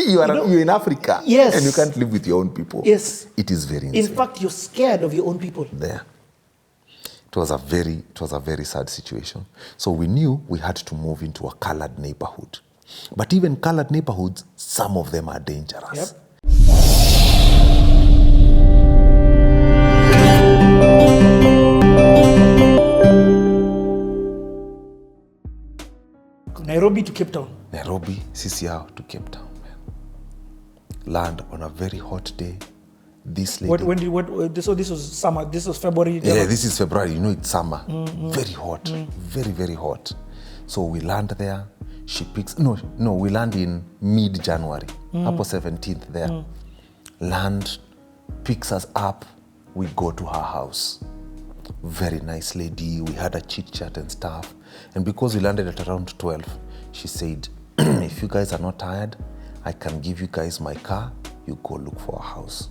You're in Africa. Yes. And you can't live with your own people. Yes. It is very insane. In fact, you're scared of your own people. There. It was a very sad situation. So we knew we had to move into a colored neighborhood. But even colored neighborhoods, some of them are dangerous. Yep. Nairobi to Cape Town. Nairobi, CCR to Cape Town, man. Land on a very hot day. This lady. So this was summer. This was February. Yeah, this is February. You know, it's summer. Very hot. Very, very hot. So we land there. She picks. No, we land in mid-January. Hapo 17th there. Land, picks us up. We go to her house. Very nice lady. We had a chit-chat and stuff. And because we landed at around 12, she said, if you guys are not tired, I can give you guys my car. You go look for a house.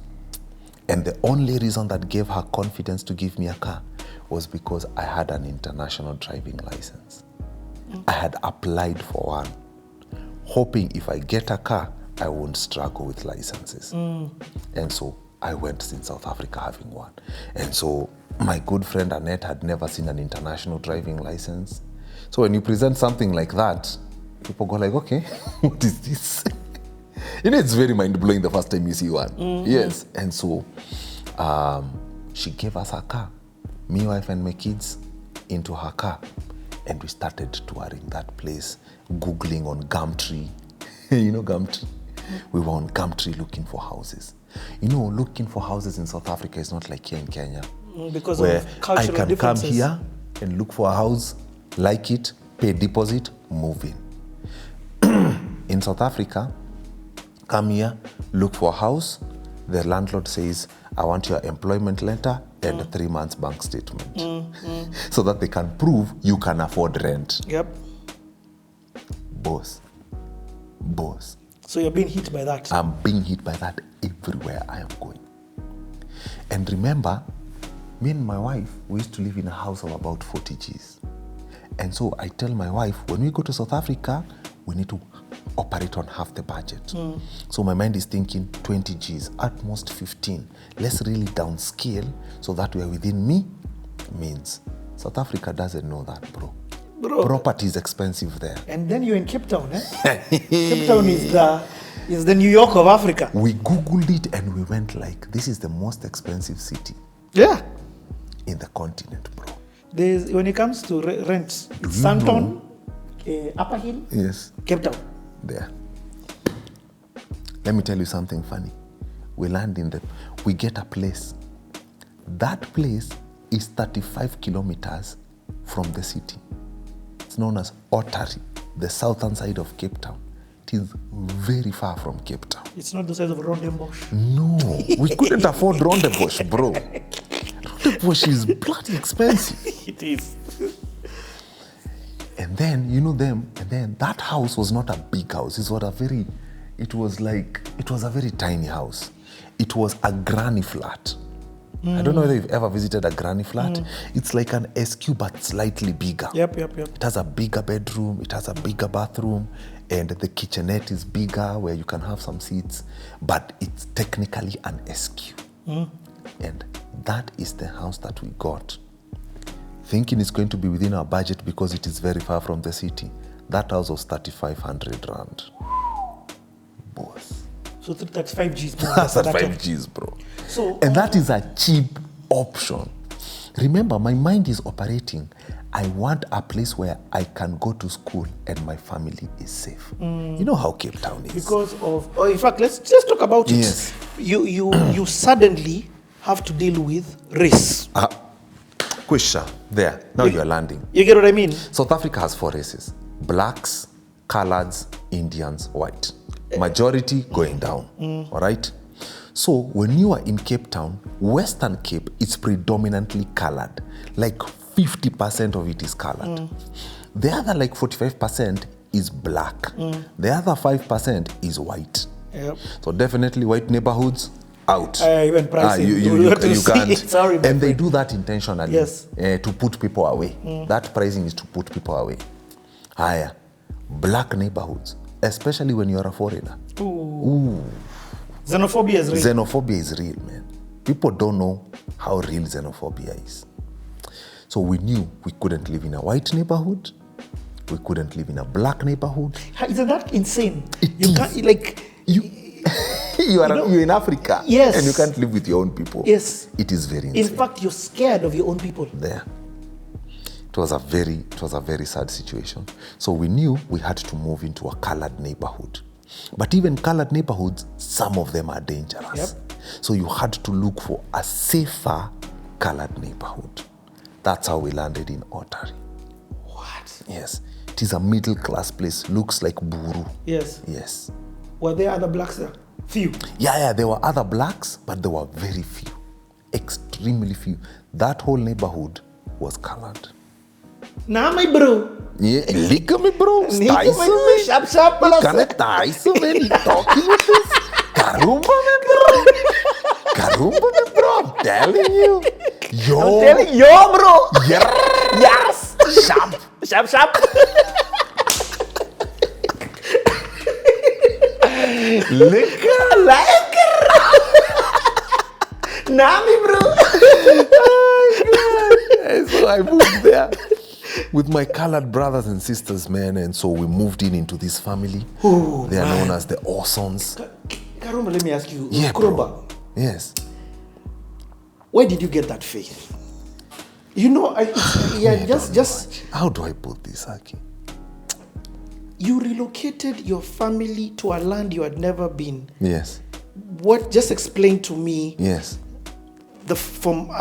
And the only reason that gave her confidence to give me a car was because I had an international driving license. I had applied for one, hoping if I get a car, I won't struggle with licenses. And so I went in South Africa having one. And so my good friend Annette had never seen an international driving license. So when you present something like that, people go like, okay, what is this? You know, it's very mind-blowing the first time you see one. Yes. And so she gave us her car, me, wife, and my kids, into her car. And we started touring that place, Googling on Gumtree. You know Gumtree? We were on Gumtree looking for houses. You know, looking for houses in South Africa is not like here in Kenya. Because where of cultural I can differences. come here and look for a house, like it, pay deposit, move in. In South Africa, come here, look for a house. The landlord says, I want your employment letter and a 3 months bank statement. So that they can prove you can afford rent. Yep. Boss. So you're being hit by that. I'm being hit by that everywhere I am going. And remember, me and my wife, we used to live in a house of about 40 Gs. And so I tell my wife, when we go to South Africa, we need to operate on half the budget. So my mind is thinking 20 Gs, at most 15. Let's really downscale so that we're within means. South Africa doesn't know that, bro. Property is expensive there. And then you're in Cape Town, eh? Cape Town is the New York of Africa. We Googled it and we went like, this is the most expensive city. Yeah. In the continent, bro. When it comes to rent, it's Santon, Upper Hill, yes, Cape Town. There. Let me tell you something funny. We land we get a place. That place is 35 kilometers from the city. It's known as Otari, the southern side of Cape Town. It is very far from Cape Town. It's not the size of Rondebosch. No, we couldn't afford Rondebosch, bro. Rondebosch is bloody expensive. It is. And then, that house was not a big house. It was a very tiny house. It was a granny flat. I don't know whether you've ever visited a granny flat. It's like an SQ but slightly bigger. Yep. It has a bigger bedroom, it has a bigger bathroom, and the kitchenette is bigger where you can have some seats, but it's technically an SQ. And that is the house that we got. Thinking it's going to be within our budget because it is very far from the city. That house was 3,500 rand. Boss. So that's 5 Gs. That's at 5 Gs, bro. And that is a cheap option. Remember, my mind is operating. I want a place where I can go to school and my family is safe. You know how Cape Town is. Because of, in fact, let's just talk about it. Yes. You suddenly have to deal with race. Question. There. Now you're landing. You get what I mean? South Africa has 4 races. Blacks, coloreds, Indians, white. Majority going down. All right? So when you are in Cape Town, Western Cape is predominantly colored. Like 50% of it is colored. The other 45% is black. The other 5% is white. Yep. So definitely white neighborhoods, out. Even pricing. You can't. Sorry, and they do that intentionally. Yes. To put people away. That pricing is to put people away. Higher. Black neighborhoods, especially when you're a foreigner. Ooh. Xenophobia is real. Xenophobia is real, man. People don't know how real xenophobia is. So we knew we couldn't live in a white neighborhood. We couldn't live in a black neighborhood. Isn't that insane? You can't, like... You're in Africa. Yes. And you can't live with your own people. Yes. It is very insane. In fact, you're scared of your own people. There. It was a very sad situation. So we knew we had to move into a colored neighborhood. But even colored neighborhoods, some of them are dangerous. Yep. So you had to look for a safer colored neighborhood. That's how we landed in Otari. What? Yes. It is a middle class place. Looks like Buru. Yes. Yes. Were there other blacks there? Few. Yeah, there were other blacks, but there were very few. Extremely few. That whole neighborhood was colored. Nah, my bro. Yeah, look at me, bro. Sharp, bro. Can it Tyson, man? You talking with this? Karumba, me, bro. Karumba, me, bro. I'm telling you. Yo. I'm telling you, bro. Yeah. Yes. Sharp. Like. Nami, bro. So I moved there with my colored brothers and sisters, man. And so we moved into this family. They are known as the Orsons. Karumba, let me ask you. Yeah, Krowbar. bro. Yes. Where did you get that faith? You know, just. How do I put this, Aki? You relocated your family to a land you had never been. Yes. What? Just explain to me. Yes. Don't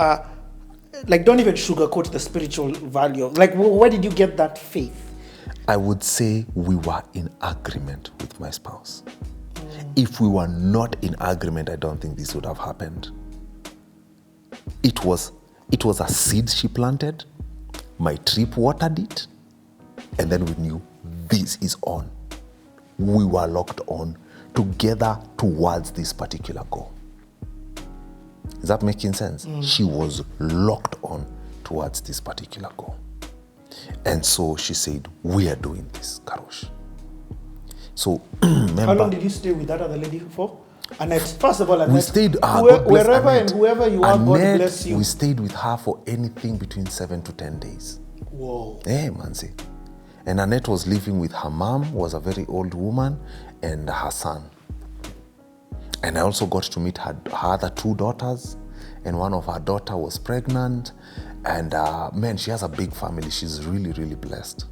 even sugarcoat the spiritual value. Like, where did you get that faith? I would say we were in agreement with my spouse. If we were not in agreement, I don't think this would have happened. It was a seed she planted. My trip watered it. And then we knew this is on. We were locked on together towards this particular goal. Is that making sense? She was locked on towards this particular goal. And so she said, we are doing this, Karosh. So, how long did you stay with that other lady for? Annette, first of all, Annette, we stayed, wherever Annette. And whoever you are, God bless you. We stayed with her for anything between 7 to 10 days. Whoa. Hey, Manzi. And Annette was living with her mom, was a very old woman, and her son. And I also got to meet her other 2 daughters, and one of her daughter was pregnant. And man, she has a big family. She's really, really blessed.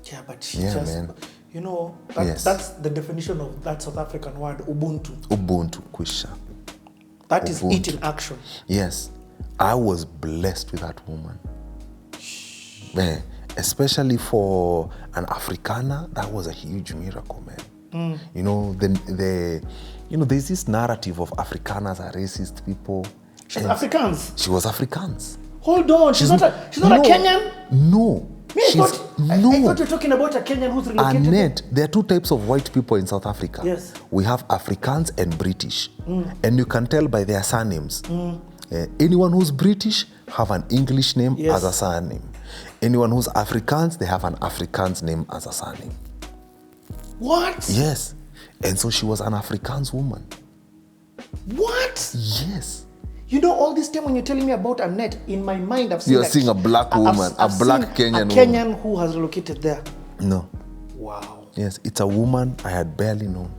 Yeah, but she you know, that's the definition of that South African word, Ubuntu. Ubuntu, Kwisha. That is it in action. Yes. I was blessed with that woman. Man, especially for an Afrikaner, that was a huge miracle, man. You know, there's this narrative of Afrikaners are racist people. She's Afrikaans. She was Afrikaans. Hold on, she's not a Kenyan? No. I thought you're talking about a Kenyan who's relocated. Annette, there are 2 types of white people in South Africa. Yes. We have Afrikaans and British. And you can tell by their surnames. Anyone who's British have an English name as a surname. Anyone who's Afrikaans, they have an Afrikaans name as a surname. What? Yes. And so she was an Afrikaans woman. What? Yes. You know, all this time when you're telling me about Annette, in my mind I've seen You're seeing a black woman, a black Kenyan woman. A Kenyan who has relocated there. No. Wow. Yes, it's a woman I had barely known.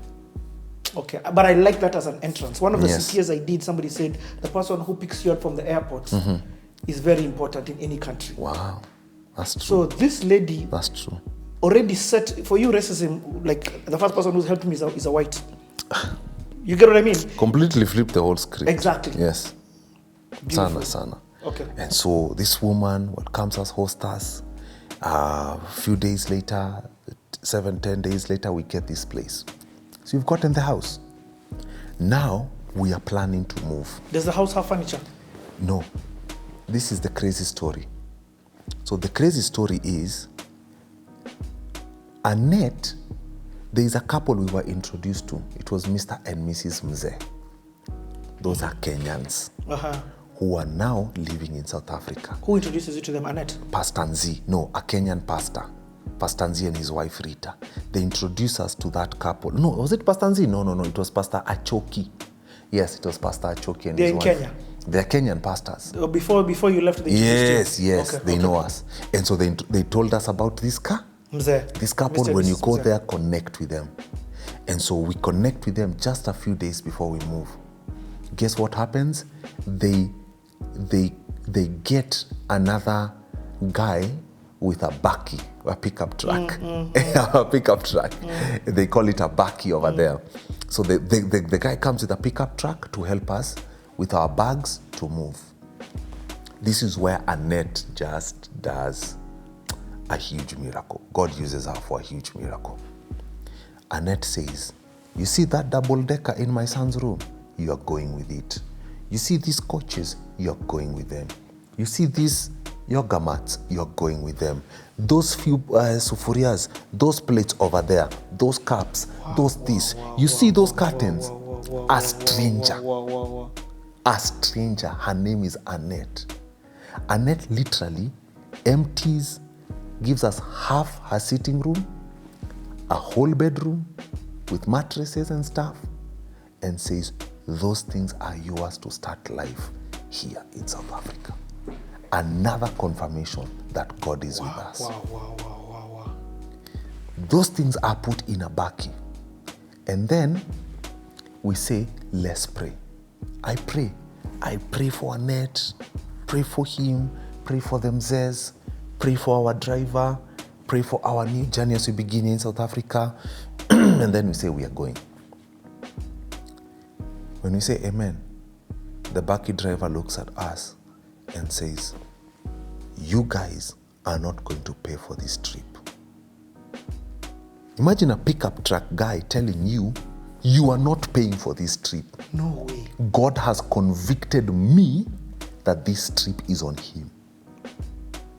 Okay, but I like that as an entrance. One of the CPS I did, somebody said, the person who picks you up from the airport is very important in any country. Wow, that's true. So this lady... That's true. Already set, for you racism, like the first person who's helped me is a white. You get what I mean? Completely flip the whole script. Exactly. Yes. Sana. Okay. And so this woman comes as hostess. A few days later, 7-10 days later, we get this place. So you've gotten the house. Now we are planning to move. Does the house have furniture? No. This is the crazy story. So the crazy story is, Annette, there is a couple we were introduced to. It was Mr. and Mrs. Mzee. Those are Kenyans who are now living in South Africa. Who introduces you to them, Annette? Pastor Nzi. No, a Kenyan pastor. Pastor Nzi and his wife Rita. They introduced us to that couple. No, was it Pastor Nzi? No. It was Pastor Achoki. Yes, it was Pastor Achoki and his wife. They're in Kenya? They're Kenyan pastors. Before you left the Yes, they know us. And so they told us about this this couple. When you go there, connect with them. And so we connect with them just a few days before we move. Guess what happens? They get another guy with a bakkie, a pickup truck. A pickup truck. They call it a bakkie over there. So the guy comes with a pickup truck to help us with our bags to move. This is where Annette just does a huge miracle. God uses her for a huge miracle. Annette says, you see that double decker in my son's room? You are going with it. You see these coaches? You are going with them. You see these yoga mats? You are going with them. Those few sufurias, those plates over there, those cups, you see those curtains? A stranger. A stranger. Her name is Annette. Annette literally gives us half her sitting room, a whole bedroom with mattresses and stuff, and says, those things are yours to start life here in South Africa. Another confirmation that God is with us. Wow. Those things are put in a bakkie. And then we say, let's pray. I pray for Annette, pray for him, pray for them Zez, pray for our driver, pray for our new journey as we begin in South Africa. And then we say we are going. When we say amen, the bakkie driver looks at us and says, you guys are not going to pay for this trip. Imagine a pickup truck guy telling you, you are not paying for this trip. No way. God has convicted me that this trip is on him.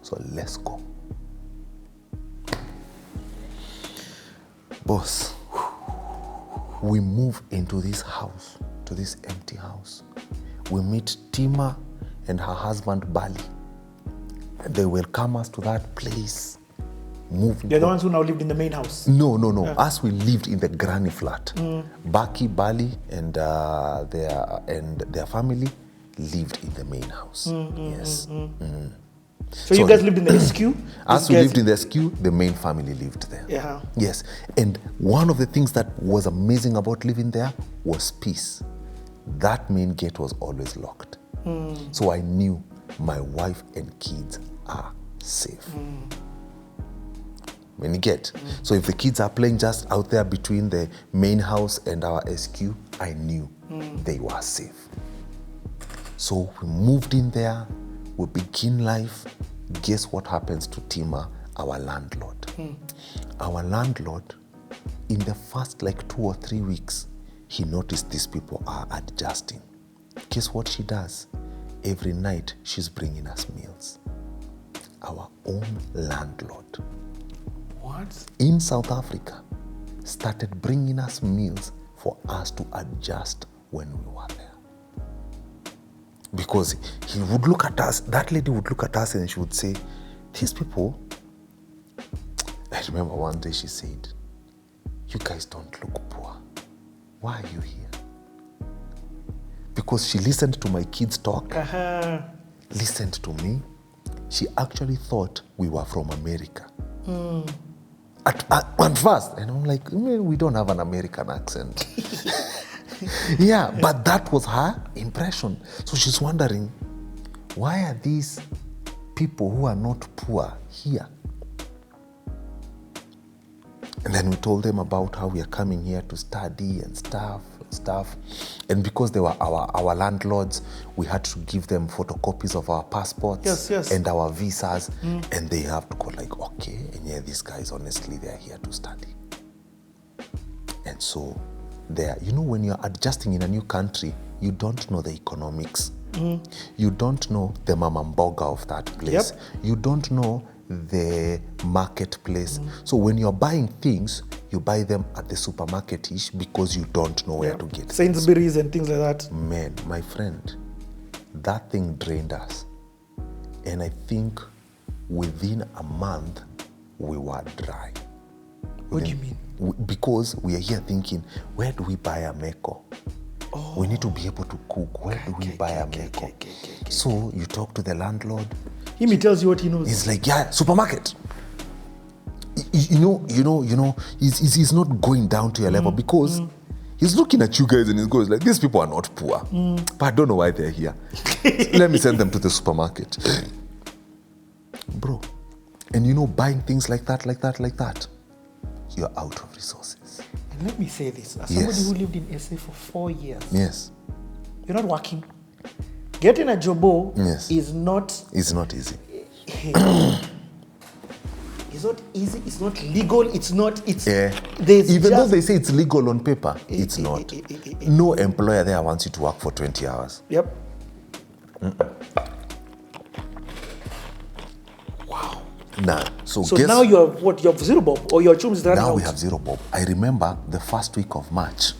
So let's go. Boss, we move into this house, to this empty house. We meet Tima and her husband Bali. And they welcome us to that place. They're the ones who now lived in the main house? No. Yeah. Us, we lived in the granny flat. Baki, Bali, and their family lived in the main house. Yes. So you guys lived in the SQ? As we lived in the SQ, the main family lived there. Yeah. Yes. And one of the things that was amazing about living there was peace. That main gate was always locked. So I knew my wife and kids are safe. When you get. So if the kids are playing just out there between the main house and our SQ, I knew they were safe. So we moved in there, we begin life. Guess what happens to Tima, our landlord? Our landlord, in the first 2 or 3 weeks, he noticed these people are adjusting. Guess what she does? Every night, she's bringing us meals. Our own landlord. What? In South Africa, started bringing us meals for us to adjust when we were there. Because he would look at us, that lady would look at us and she would say, these people, I remember one day she said, you guys don't look poor. Why are you here? Because she listened to my kids talk, listened to me. She actually thought we were from America. At first, and I'm like, we don't have an American accent. Yeah, but that was her impression. So she's wondering, why are these people who are not poor here? And then we told them about how we are coming here to study and stuff. And because they were our landlords, we had to give them photocopies of our passports and our visas. And they have to go okay, and yeah, these guys, honestly, they are here to study. And so when you're adjusting in a new country, you don't know the economics. You don't know the mamamboga of that place. You don't know the marketplace. So when you're buying things, you buy them at the supermarket-ish because you don't know where to get them. Sainsbury's and things like that. Man, my friend, that thing drained us. And I think within a month, we were dry. What do you mean? Because we are here thinking, where do we buy a meko? We need to be able to cook. Where do we buy a meko? So you talk to the landlord. He tells you what he knows. He's like, yeah, supermarket. You know, he's not going down to your level because he's looking at you guys and he goes like, these people are not poor, but I don't know why they're here. Let me send them to the supermarket. Bro, and buying things like that, you're out of resources. And let me say this, as somebody who lived in SA for 4 years, yes, you're not working. Getting a jobo is not... It's not easy. It's not easy, it's not legal, Even though they say it's legal on paper, it's not. No employer there wants you to work for 20 hours. Yep. Wow. Nah. So now you have what? You have zero bob, or your chum is running out? Now we have zero bob. I remember the first week of March,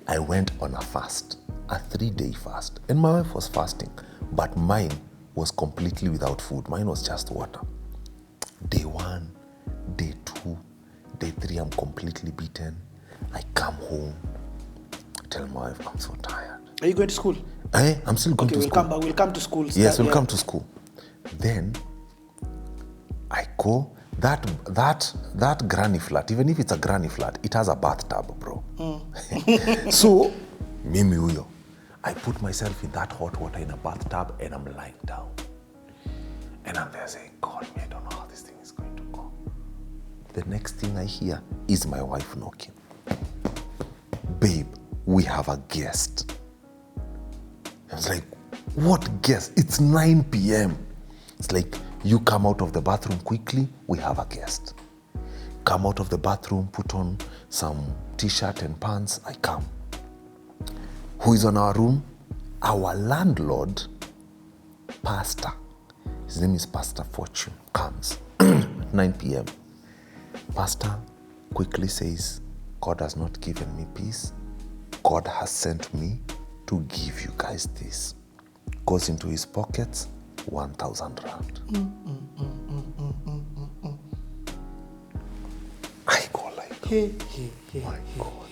I went on a fast, a 3-day fast. And my wife was fasting, but mine was completely without food. Mine was just water. Day 1, day 2, day 3, I'm completely beaten. I come home, tell my wife, I'm so tired. Are you going to school? I'm still going to school. We'll come to school. Yes, we'll come to school. Then I go, that granny flat, even if it's a granny flat, it has a bathtub, bro. So, mimi huyo, I put myself in that hot water in a bathtub and I'm lying down. And I'm there saying, God, I don't know how this thing is going to go. The next thing I hear is my wife knocking. Babe, we have a guest. I was like, what guest? It's 9 p.m. It's like, you come out of the bathroom quickly, we have a guest. Come out of the bathroom, put on some t-shirt and pants, I come. Who is on our room? Our landlord, pastor. His name is Pastor Fortune, comes 9 p.m. Pastor quickly says, God has not given me peace. God has sent me to give you guys this. Goes into his pockets, 1,000 rand. I go like, my God.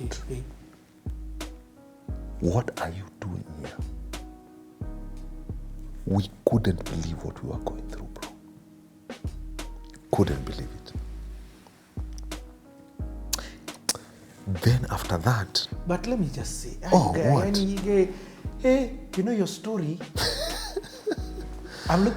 What are you doing here? We couldn't believe what we were going through, bro. Couldn't believe it. Then after that... But let me just say... what? Hey, you know your story?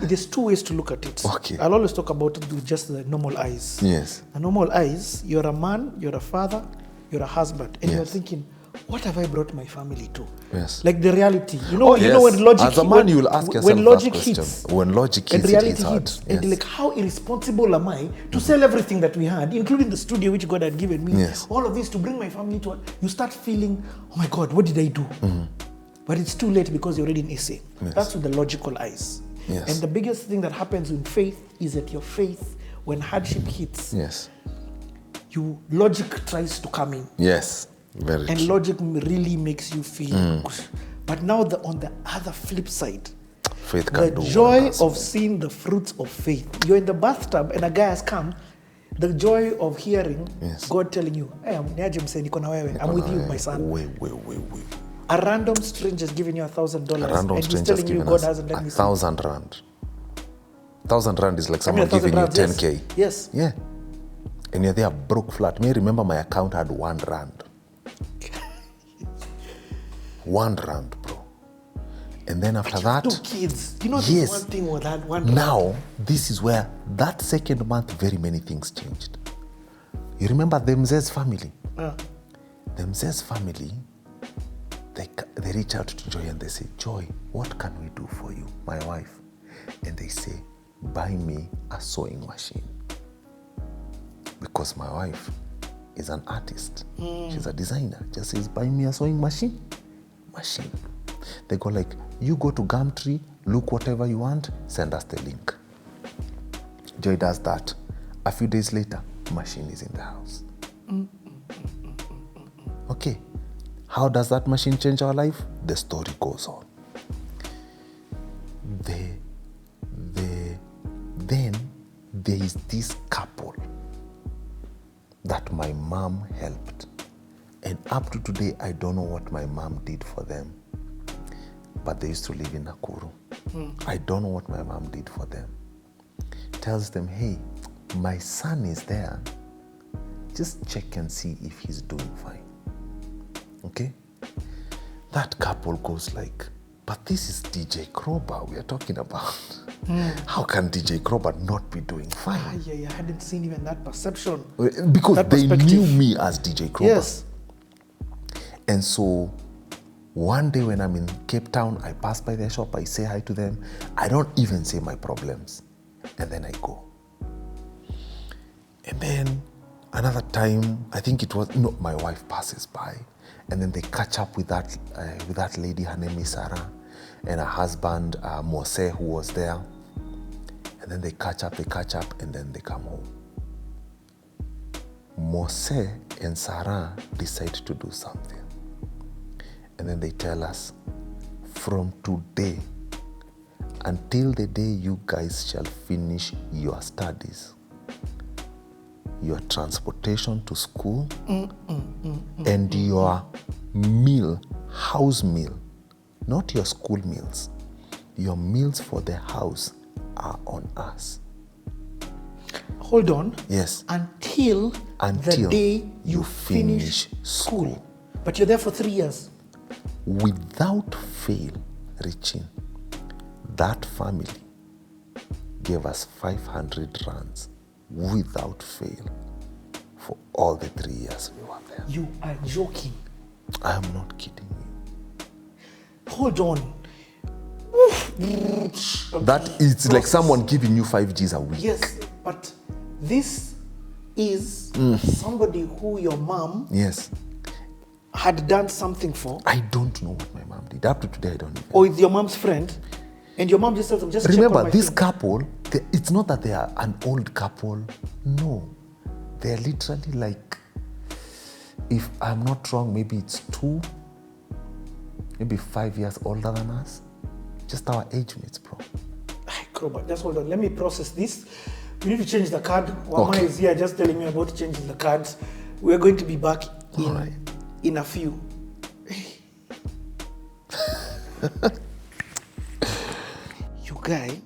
There's 2 ways to look at it. Okay. I'll always talk about it with just the normal eyes. Yes. The normal eyes, you're a man, you're a father, you're a husband. And you're thinking, what have I brought my family to? Yes. Like the reality. You know when logic... As a man, you will ask yourself when logic that question. hits, When logic hits, and reality hard. hits. And like, how irresponsible am I to sell everything that we had, including the studio which God had given me? Yes. All of this to bring my family to... You start feeling, oh my God, what did I do? But it's too late because you're already in SA. Yes. That's with the logical eyes. Yes. And the biggest thing that happens in faith is that your faith, when hardship hits, logic tries to come in. Yes, very And true. logic really makes you feel good. But now on the other flip side, Faith can do the joy wonders. of seeing the fruits of faith. You're in the bathtub and a guy has come. The joy of hearing God telling you, hey, I'm with you, my son. Wait. A random stranger is giving you $1,000 A random and he's stranger's telling you giving God us hasn't let me see. 1,000 rand. 1,000 rand is like someone 1,000 giving you rand, 10K. Yes. Yeah. And you're there broke flat. Me remember my account had 1 rand. 1 rand, bro. And then after that... 2 kids. You know, there's one thing with that 1 rand. Now, this is where that second month, very many things changed. You remember the Mzez family? The Mzez family, they reach out to Joy and they say, Joy, what can we do for you, my wife? And they say, buy me a sewing machine. Because my wife is an artist. She's a designer. Just says, buy me a sewing machine. They go like, you go to Gumtree, look whatever you want, send us the link. Joy does that. A few days later, machine is in the house. Okay. How does that machine change our life? The story goes on. Then there is this couple mom helped. And up to today, I don't know what my mom did for them. But they used to live in Nakuru. I don't know what my mom did for them. Tells them, hey, my son is there. Just check and see if he's doing fine. Okay? That couple goes like, but this is DJ Krowbar we are talking about. How can DJ Krowbar not be doing fine? I hadn't seen even that perception. Because that they knew me as DJ Krowbar. Yes. And so one day when I'm in Cape Town, I pass by their shop, I say hi to them. I don't even say my problems. And then I go. And then another time, I think it was, no, my wife passes by. And then they catch up with that lady, her name is Sarah, and her husband, Mose, who was there. And then they catch up, and then they come home. Mose and Sarah decide to do something. And then they tell us, from today until the day you guys shall finish your studies, your transportation to school, and your meal, house meal, not your school meals, your meals for the house are on us. Hold on. Yes. Until the day you finish school. But you're there for 3 years. Without fail, Richie, that family gave us 500 rands without fail for all the 3 years we were there. You are joking. I am not kidding you. Hold on. That is like someone giving you 5 Gs a week. Yes, but this is somebody who your mom had done something for. I don't know what my mom did. Up to today, I don't even. Or it's your mom's friend, and your mom just tells them, just remember, check on my this thing. couple, it's not that they are an old couple. No. They're literally like, if I'm not wrong, maybe it's 2, maybe 5 years older than us. Just our age mates, bro. Krowbar, just hold on. Let me process this. We need to change the card. Wama is here just telling me about changing the cards. We're going to be back in a few. You guy,